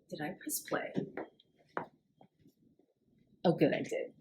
Did I press play? Oh, good, I did.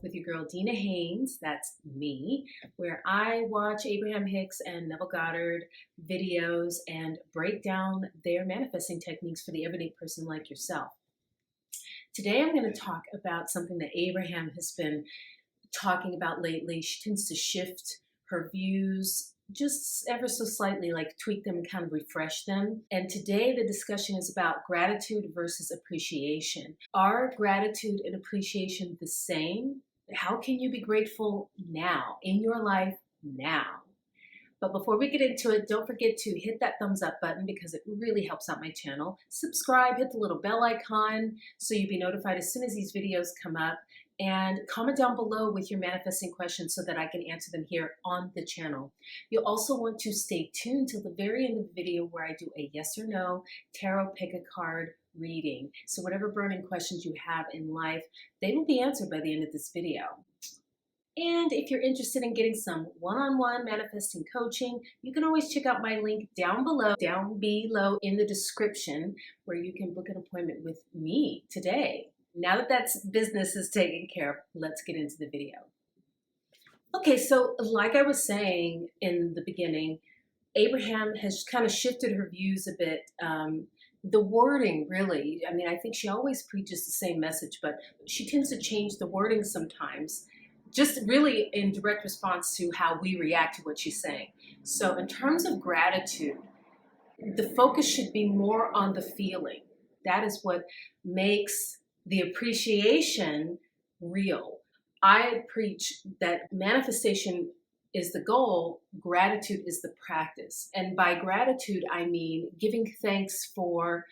With your girl Dina Haynes, that's me, where I watch Abraham Hicks and Neville Goddard videos and break down their manifesting techniques for the everyday person like yourself. Today I'm going to talk about something that Abraham has been talking about lately. She tends to shift her views just ever so slightly, like tweak them and kind of refresh them. And today the discussion is about gratitude versus appreciation. Are gratitude and appreciation the same? How can you be grateful now, in your life now? But before we get into it, don't forget to hit that thumbs up button because it really helps out my channel. Subscribe, hit the little bell icon so you'll be notified as soon as these videos come up. And comment down below with your manifesting questions so that I can answer them here on the channel. You'll also want to stay tuned till the very end of the video where I do a yes or no tarot pick a card reading. So whatever burning questions you have in life, they will be answered by the end of this video. And if you're interested in getting some one-on-one manifesting coaching, you can always check out my link down below in the description where you can book an appointment with me today. Now that that's business is taken care of, let's get into the video. Okay, so like I was saying in the beginning, Abraham has kind of shifted her views a bit. The wording, really, I mean, I think she always preaches the same message, but she tends to change the wording sometimes, just really in direct response to how we react to what she's saying. So in terms of gratitude, the focus should be more on the feeling. That is what makes the appreciation real. I preach that manifestation is the goal, gratitude is the practice. And by gratitude, I mean giving thanks for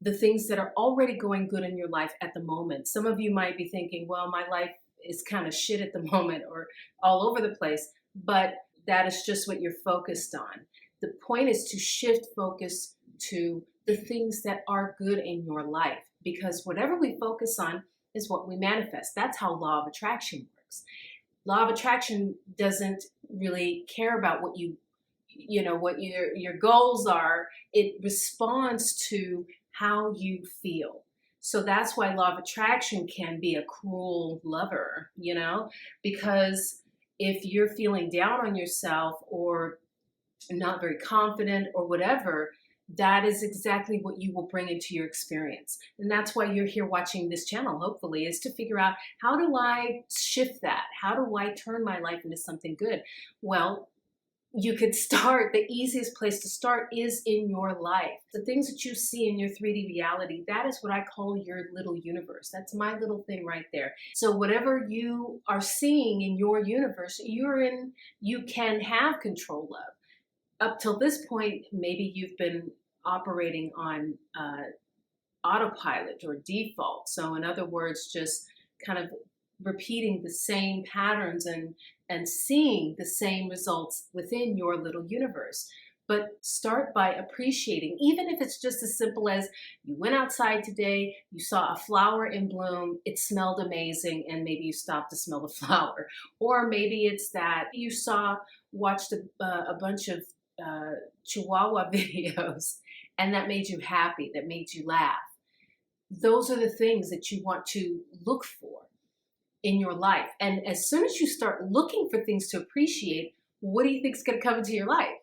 the things that are already going good in your life at the moment. Some of you might be thinking, well, my life is kind of shit at the moment or all over the place, but that is just what you're focused on. The point is to shift focus to the things that are good in your life, because whatever we focus on is what we manifest. That's how law of attraction works. Law of attraction doesn't really care about what what your goals are. It responds to how you feel. So that's why law of attraction can be a cruel lover, because if you're feeling down on yourself or not very confident or whatever, that is exactly what you will bring into your experience. And that's why you're here watching this channel, hopefully, is to figure out, how do I shift that? How do I turn my life into something good? Well, you could start, the easiest place to start is in your life. The things that you see in your 3D reality, that is what I call your little universe. That's my little thing right there. So whatever you are seeing in your universe, you can have control of. Up till this point, maybe you've been operating on autopilot or default. So in other words, just kind of repeating the same patterns and seeing the same results within your little universe. But start by appreciating, even if it's just as simple as you went outside today, you saw a flower in bloom, it smelled amazing, and maybe you stopped to smell the flower. Or maybe it's that you watched a bunch of Chihuahua videos, and that made you happy, that made you laugh. Those are the things that you want to look for in your life. And as soon as you start looking for things to appreciate, what do you think is going to come into your life?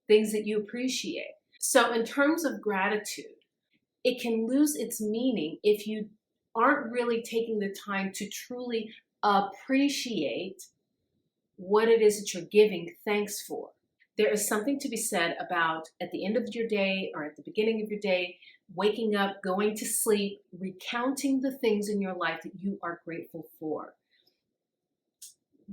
Things that you appreciate. So in terms of gratitude, it can lose its meaning if you aren't really taking the time to truly appreciate what it is that you're giving thanks for. There is something to be said about, at the end of your day or at the beginning of your day, waking up, going to sleep, recounting the things in your life that you are grateful for.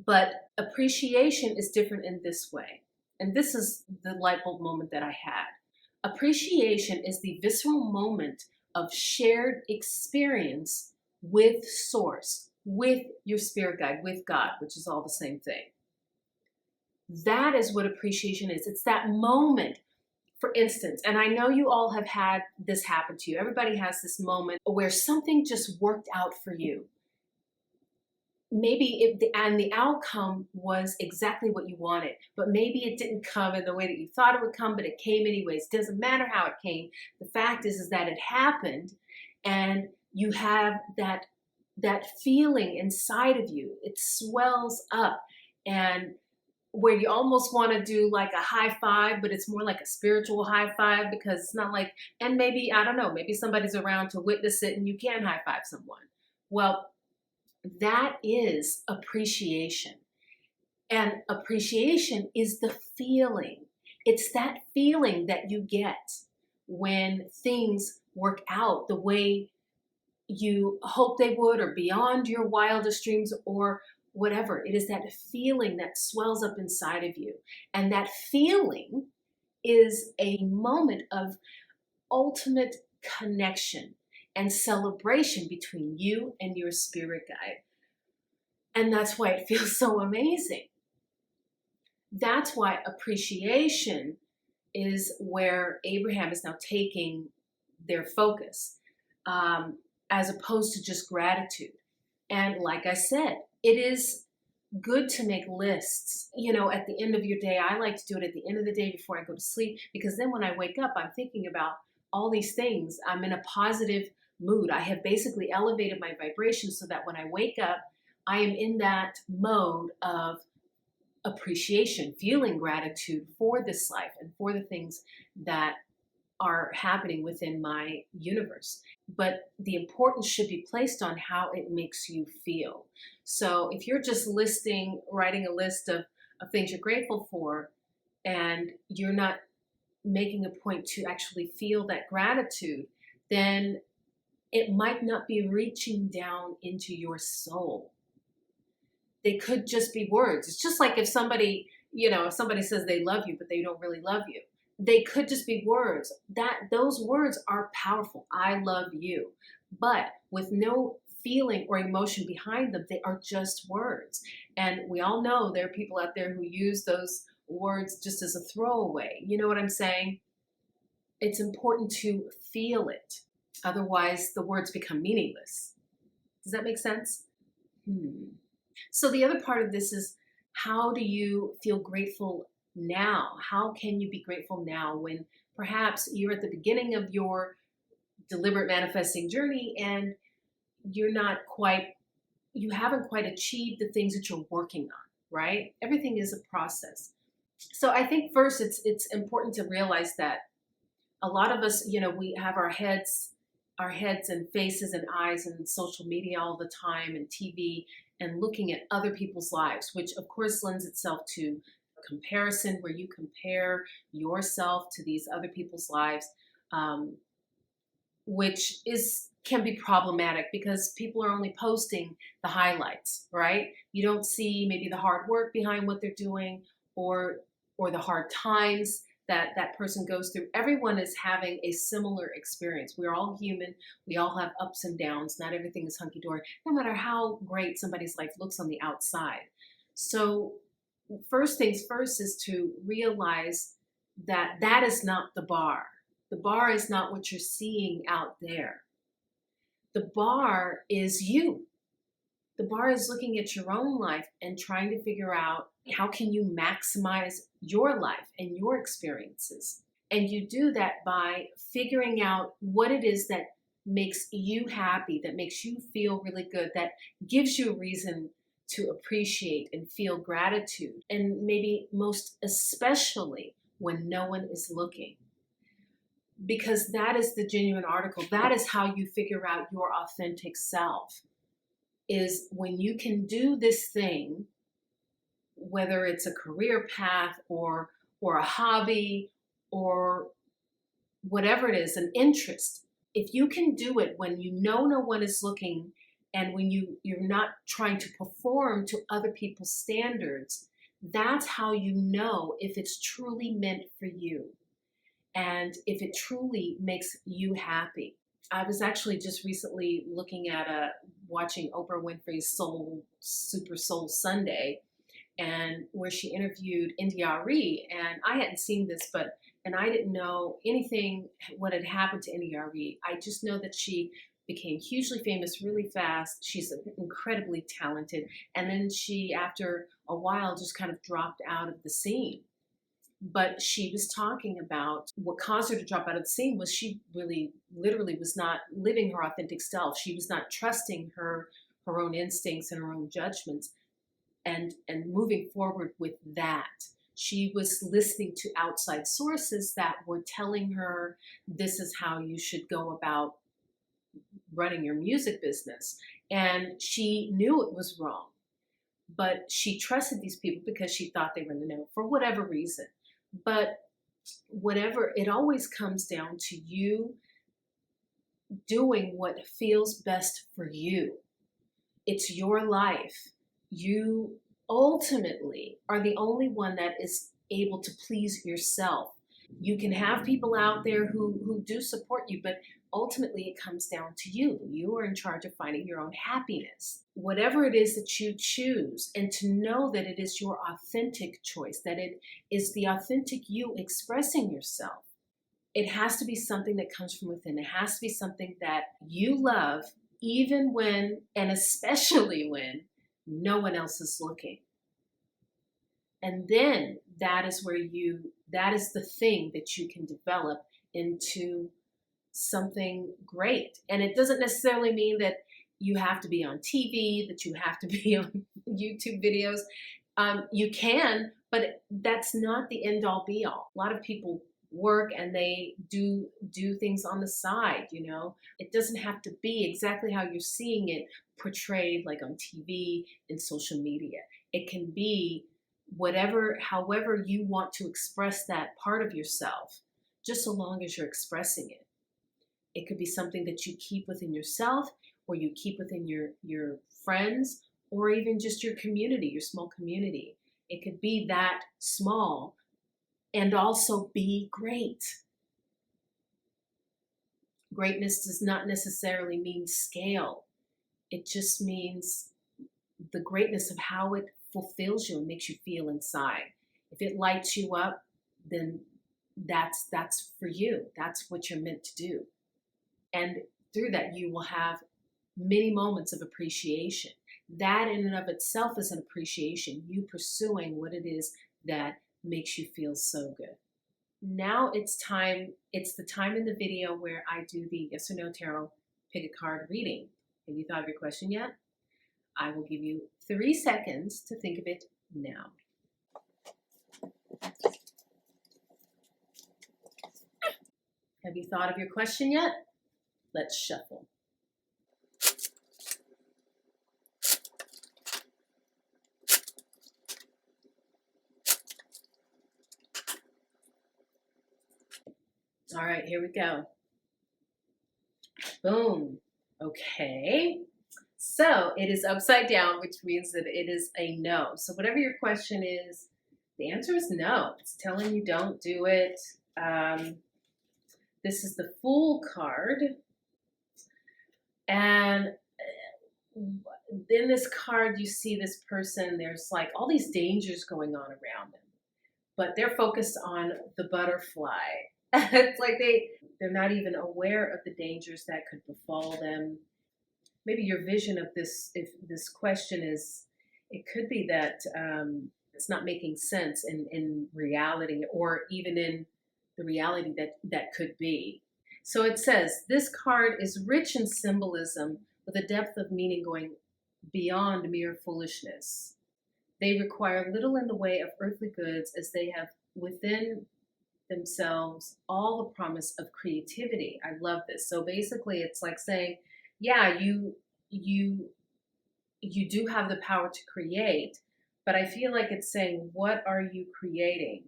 But appreciation is different in this way. And this is the light bulb moment that I had. Appreciation is the visceral moment of shared experience with Source, with your spirit guide, with God, which is all the same thing. That is what appreciation is. It's that moment, for instance, and I know you all have had this happen to you. Everybody has this moment where something just worked out for you. Maybe the outcome was exactly what you wanted, but maybe it didn't come in the way that you thought it would come, but it came anyways. Doesn't matter how it came. The fact is that it happened, and you have that feeling inside of you. It swells up, and where you almost want to do like a high five, but it's more like a spiritual high five, because it's not like, and maybe, I don't know, maybe somebody's around to witness it and you can high five someone. Well, that is appreciation. And appreciation is the feeling. It's that feeling that you get when things work out the way you hope they would, or beyond your wildest dreams, or whatever. It is that feeling that swells up inside of you. And that feeling is a moment of ultimate connection and celebration between you and your spirit guide. And that's why it feels so amazing. That's why appreciation is where Abraham is now taking their focus, as opposed to just gratitude. And like I said, it is good to make lists, at the end of your day. I like to do it at the end of the day before I go to sleep, because then when I wake up, I'm thinking about all these things. I'm in a positive mood. I have basically elevated my vibration so that when I wake up, I am in that mode of appreciation, feeling gratitude for this life and for the things that are happening within my universe. But the importance should be placed on how it makes you feel. So if you're just writing a list of things you're grateful for, and you're not making a point to actually feel that gratitude, then it might not be reaching down into your soul. They could just be words. It's just like if somebody says they love you, but they don't really love you. They could just be words. Those words are powerful. I love you. But with no feeling or emotion behind them, they are just words. And we all know there are people out there who use those words just as a throwaway. You know what I'm saying? It's important to feel it. Otherwise, the words become meaningless. Does that make sense? So the other part of this is, how do you feel grateful now? How can you be grateful now when perhaps you're at the beginning of your deliberate manifesting journey and you haven't quite achieved the things that you're working on, right? Everything is a process. So I think first it's important to realize that a lot of us, we have our heads and faces and eyes in social media all the time, and TV, and looking at other people's lives, which of course lends itself to comparison, where you compare yourself to these other people's lives, which can be problematic because people are only posting the highlights, right? You don't see maybe the hard work behind what they're doing, or the hard times that person goes through. Everyone is having a similar experience. We're all human. We all have ups and downs. Not everything is hunky-dory, no matter how great somebody's life looks on the outside. So first things first is to realize that is not the bar. The bar is not what you're seeing out there. The bar is you. The bar is looking at your own life and trying to figure out, how can you maximize your life and your experiences? And you do that by figuring out what it is that makes you happy, that makes you feel really good, that gives you a reason to appreciate and feel gratitude. And maybe most especially when no one is looking. Because that is the genuine article. That is how you figure out your authentic self, is when you can do this thing, whether it's a career path or a hobby or whatever it is, an interest. If you can do it when you know no one is looking, and when you're not trying to perform to other people's standards, That's how you know if it's truly meant for you and if it truly makes you happy. I was actually just recently looking at watching Oprah Winfrey's Super Soul Sunday, and where she interviewed India Arie, and I hadn't seen this, and I didn't know anything what had happened to India Arie. I just know that she became hugely famous really fast. She's incredibly talented, and then she, after a while, just kind of dropped out of the scene. But she was talking about what caused her to drop out of the scene was she really literally was not living her authentic self. She was not trusting her own instincts and her own judgments and moving forward with that. She was listening to outside sources that were telling her this is how you should go about running your music business. And she knew it was wrong, but she trusted these people because she thought they were in the know for whatever reason. But whatever, it always comes down to you doing what feels best for you. It's your life. You ultimately are the only one that is able to please yourself. You can have people out there who do support you, but ultimately it comes down to you. You are in charge of finding your own happiness. Whatever it is that you choose, and to know that it is your authentic choice, that it is the authentic you expressing yourself. It has to be something that comes from within. It has to be something that you love, even when, and especially when, no one else is looking. And then that is the thing that you can develop into something great. And it doesn't necessarily mean that you have to be on TV, that you have to be on YouTube videos. You can, but that's not the end all be all. A lot of people work and they do things on the side, you know. It doesn't have to be exactly how you're seeing it portrayed, like on TV and social media. It can be however you want to express that part of yourself, just so long as you're expressing it. It could be something that you keep within yourself, or you keep within your friends, or even just your community, your small community. It could be that small and also be great. Greatness does not necessarily mean scale. It just means the greatness of how it fulfills you and makes you feel inside. If it lights you up, then that's for you. That's what you're meant to do. And through that, you will have many moments of appreciation. That in and of itself is an appreciation, you pursuing what it is that makes you feel so good. Now it's the time in the video where I do the yes or no tarot pick a card reading. Have you thought of your question yet? I will give you 3 seconds to think of it now. Have you thought of your question yet? Let's shuffle. All right, here we go. Boom. Okay. So it is upside down, which means that it is a no. So whatever your question is, the answer is no. It's telling you don't do it. This is the Fool card. And in this card, you see this person, there's like all these dangers going on around them, but they're focused on the butterfly. It's like they're not even aware of the dangers that could befall them. Maybe your vision of this, if this question is, it could be that it's not making sense in reality, or even in the reality that could be. So it says, this card is rich in symbolism with a depth of meaning going beyond mere foolishness. They require little in the way of earthly goods, as they have within themselves all the promise of creativity. I love this. So basically it's like saying, yeah, you do have the power to create, but I feel like it's saying, what are you creating?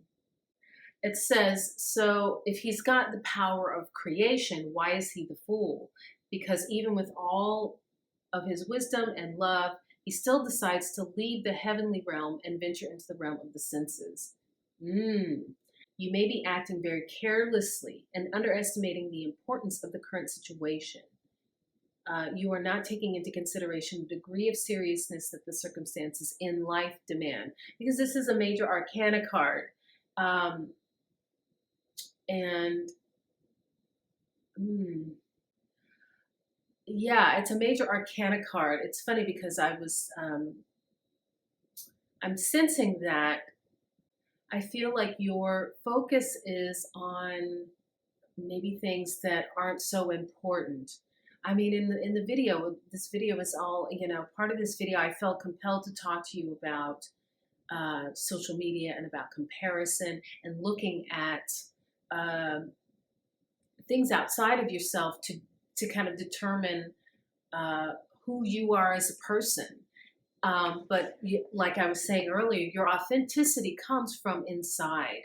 It says, so if he's got the power of creation, why is he the fool? Because even with all of his wisdom and love, he still decides to leave the heavenly realm and venture into the realm of the senses. You may be acting very carelessly and underestimating the importance of the current situation. You are not taking into consideration the degree of seriousness that the circumstances in life demand, because this is a major arcana card. And yeah, it's a major arcana card. It's funny because I'm sensing that I feel like your focus is on maybe things that aren't so important. I mean, in the video, this video is all, part of this video, I felt compelled to talk to you about social media and about comparison and looking at things outside of yourself to kind of determine who you are as a person. But like I was saying earlier, your authenticity comes from inside.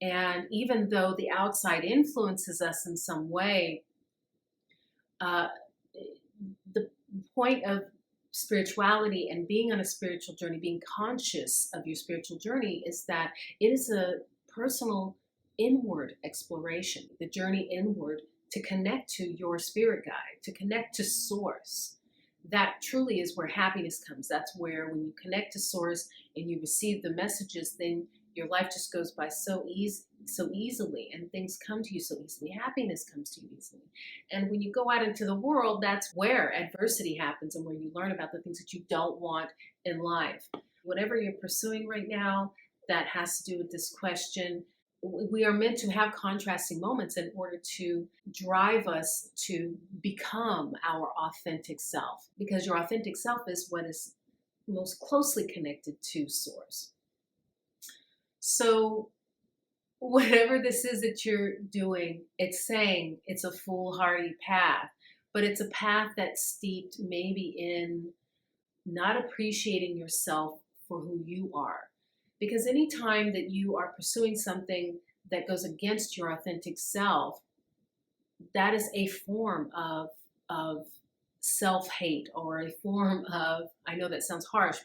And even though the outside influences us in some way, the point of spirituality and being on a spiritual journey, being conscious of your spiritual journey, is that it is a personal inward exploration, the journey inward to connect to your spirit guide, to connect to source. That truly is where happiness comes. That's where when you connect to source and you receive the messages, then your life just goes by so easily, and things come to you so easily. Happiness comes to you easily. And when you go out into the world, that's where adversity happens and where you learn about the things that you don't want in life. Whatever you're pursuing right now that has to do with this question, we are meant to have contrasting moments in order to drive us to become our authentic self, because your authentic self is what is most closely connected to source. So whatever this is that you're doing, it's saying it's a foolhardy path, but it's a path that's steeped maybe in not appreciating yourself for who you are. Because anytime that you are pursuing something that goes against your authentic self, that is a form of self-hate, or a form of, I know that sounds harsh,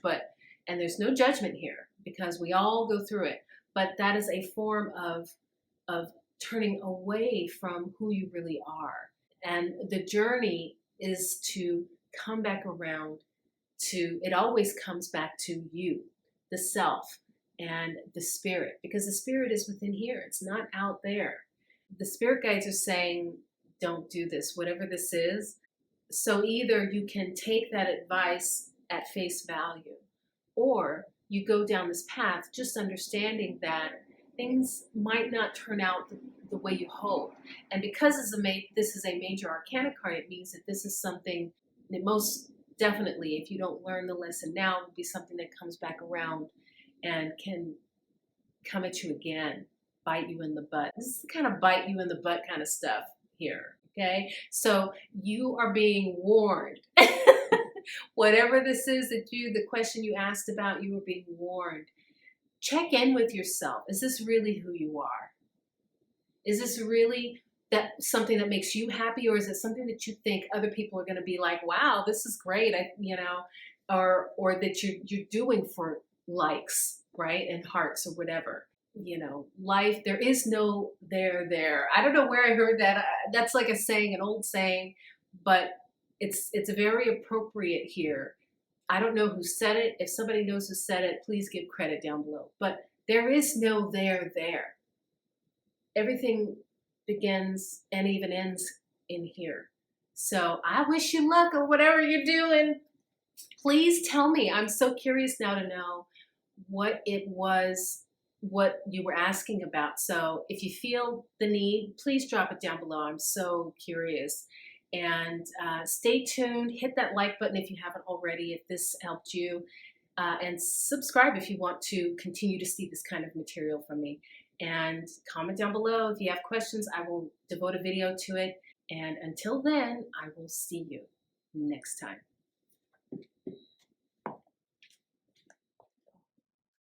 and there's no judgment here because we all go through it, but that is a form of turning away from who you really are. And the journey is to come back around to, it always comes back to you, the self, and the spirit, because the spirit is within here. It's not out there. The spirit guides are saying, don't do this, whatever this is. So either you can take that advice at face value, or you go down this path just understanding that things might not turn out the way you hope. And because this is a major arcana card, it means that this is something that most definitely, if you don't learn the lesson now, will be something that comes back around and can come at you again, bite you in the butt. This is the kind of bite you in the butt kind of stuff here, okay? So you are being warned. Whatever this is the question you asked about, you are being warned. Check in with yourself. Is this really who you are? Is this really something that makes you happy, or is it something that you think other people are going to be like, wow, this is great, or that you're doing for likes, right, and hearts or whatever? Life, there is no there. I don't know where I heard that. That's like a saying, an old saying, but it's very appropriate here. I don't know who said it. If somebody knows who said it, please give credit down below. But there is no there. Everything begins and even ends in here. So I wish you luck or whatever you're doing. Please tell me. I'm so curious now to know what it was, what you were asking about. So if you feel the need, please drop it down below. I'm so curious. And stay tuned. Hit that like button if you haven't already, if this helped you. And subscribe if you want to continue to see this kind of material from me. And comment down below if you have questions. I will devote a video to it. And until then, I will see you next time.